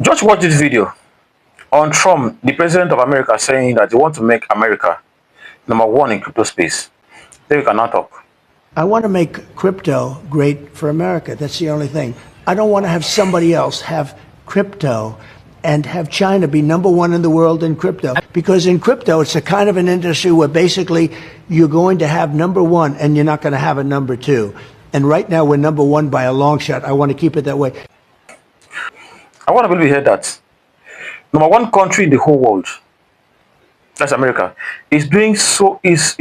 Just watch this video on Trump, the president of America, saying that he wants to make America number one in crypto space. Then we can now talk. I want to make crypto great for America. That's the only thing. I don't want to have somebody else have crypto and have China be number one in the world in crypto. Because in crypto, it's a kind of an industry where basically you're going to have number one and you're not going to have a number two. And right now we're number one by a long shot. I want to keep it that way. I want to believe you heard that. Number one country in the whole world, that's America, is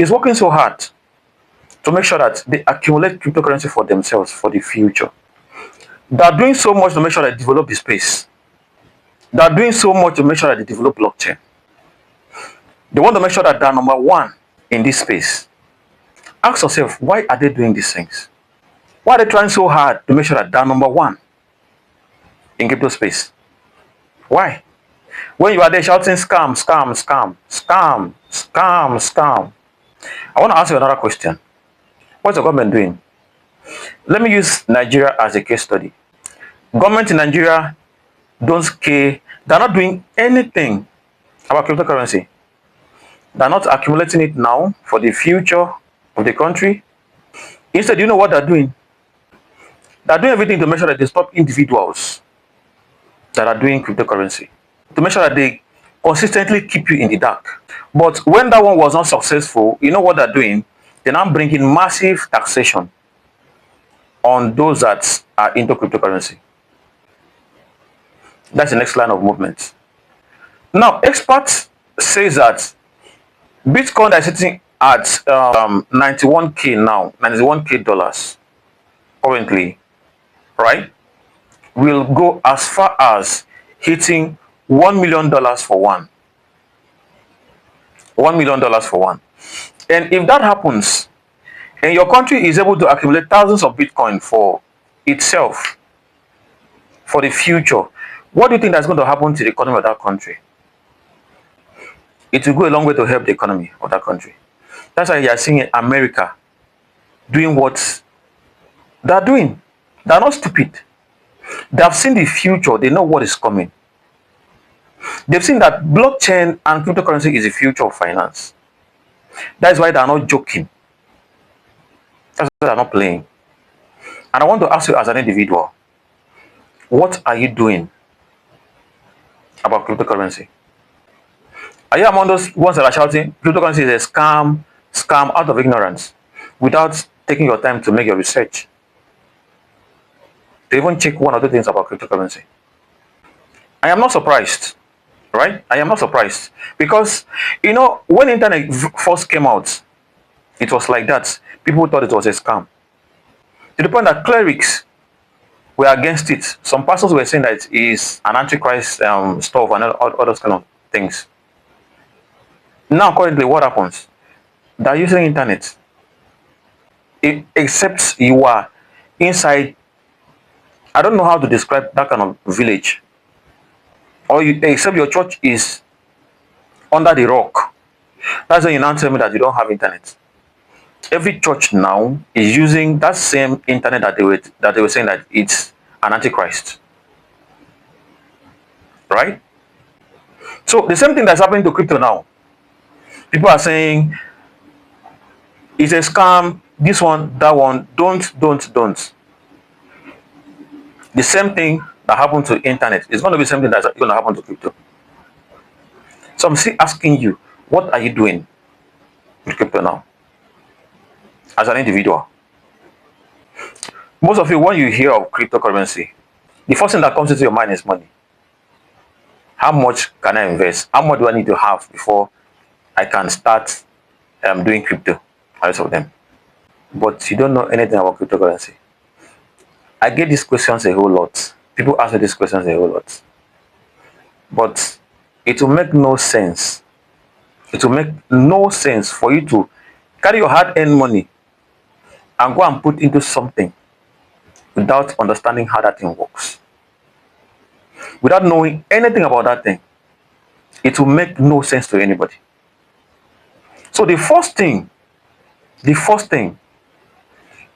working so hard to make sure that they accumulate cryptocurrency for themselves for the future. They're doing so much to make sure that they develop the space. They're doing so much to make sure that they develop blockchain. They want to make sure that they're number one in this space. Ask yourself, why are they doing these things? Why are they trying so hard to make sure that they're number one in crypto space? Why? When you are there shouting scam, scam, scam, scam, scam, scam. I want to ask you another question. What's the government doing? Let me use Nigeria as a case study. Government in Nigeria don't care. They're not doing anything about cryptocurrency. They're not accumulating it now for the future of the country. Instead, you know what they're doing? They're doing everything to make sure that they stop individuals that are doing cryptocurrency, to make sure that they consistently keep you in the dark. But when that one was not successful, you know what they're doing? They're now bringing massive taxation on those that are into cryptocurrency. That's the next line of movement. Now, experts say that Bitcoin is sitting at 91K now, 91K dollars currently, right? Will go as far as hitting $1 million for one. $1 million for one. And if that happens, and your country is able to accumulate thousands of Bitcoin for itself, for the future, what do you think that's going to happen to the economy of that country? It will go a long way to help the economy of that country. That's why you are seeing America doing what they're doing. They're not stupid. They have seen the future. They know what is coming. They've seen that blockchain and cryptocurrency is the future of finance. That's why they're not joking. That's why they're not playing. And I want to ask you as an individual, what are you doing about cryptocurrency? Are you among those ones that are shouting cryptocurrency is a scam, scam out of ignorance, without taking your time to make your research, to even check one or two things about cryptocurrency? I am not surprised, right? I am not surprised because, you know, when internet first came out, it was like that. People thought it was a scam. To the point that clerics were against it. Some pastors were saying that it is an antichrist stuff and all those kind of things. Now, currently, what happens? They're using internet. Except you are inside, I don't know how to describe that kind of village. Or except your church is under the rock. That's when you now tell me that you don't have internet. Every church now is using that same internet that they were saying that it's an antichrist. Right? So the same thing that's happening to crypto now. People are saying it's a scam, this one, that one, don't. The same thing that happened to internet is going to be something that's going to happen to crypto. So I'm still asking you, what are you doing with crypto now? As an individual. Most of you, when you hear of cryptocurrency, the first thing that comes into your mind is money. How much can I invest? How much do I need to have before I can start doing crypto? Rest of them. But you don't know anything about cryptocurrency. I get these questions a whole lot. People ask me these questions a whole lot. But it will make no sense. It will make no sense for you to carry your hard-earned money and go and put into something without understanding how that thing works. Without knowing anything about that thing, it will make no sense to anybody. So the first thing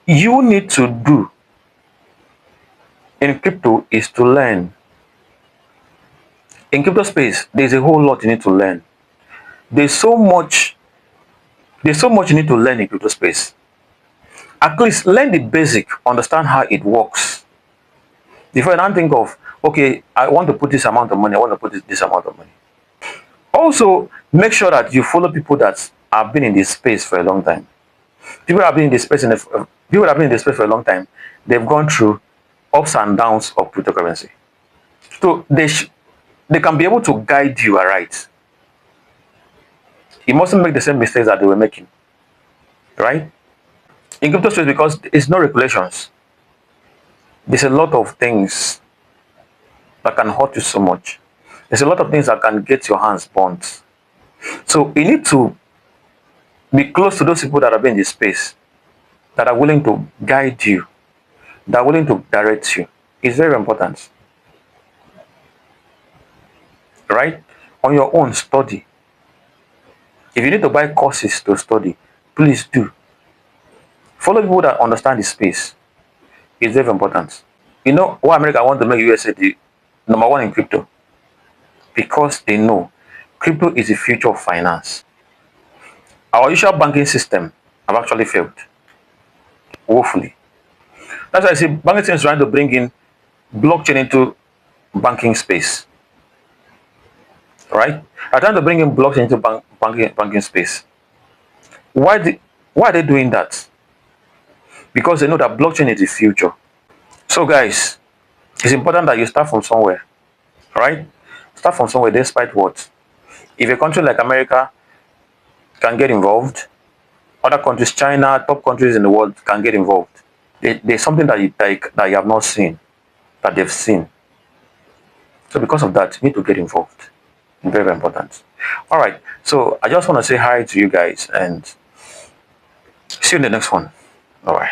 you need to do in crypto is to learn. In crypto space, there's a whole lot you need to learn. There's so much, you need to learn in crypto space. At least learn the basic, understand how it works. Before you don't think of, okay, I want to put this amount of money, I want to put this amount of money. Also, make sure that you follow people that have been in this space for a long time. People have been in this space people have been in this space for a long time. They've gone through ups and downs of cryptocurrency. So they can be able to guide you aright. You mustn't make the same mistakes that they were making. Right? In crypto space, because it's no regulations, there's a lot of things that can hurt you so much. There's a lot of things that can get your hands burnt. So you need to be close to those people that have been in this space, that are willing to guide you, that are willing to direct you. It's very important. Right? On your own, study. If you need to buy courses to study, please do. Follow people that understand the space. It's very important. You know why America want to make USA the number one in crypto? Because they know crypto is the future of finance. Our usual banking system have actually failed, woefully. That's why I see banking system is trying to bring in blockchain into banking space. Right? They're trying to bring in blockchain into banking space. Why are they doing that? Because they know that blockchain is the future. So guys, it's important that you start from somewhere. Right? Start from somewhere despite what? If a country like America can get involved, other countries, China, top countries in the world can get involved. There's something that you have not seen, that they've seen. So because of that, you need to get involved. Very, very important. All right. So I just want to say hi to you guys and see you in the next one. All right.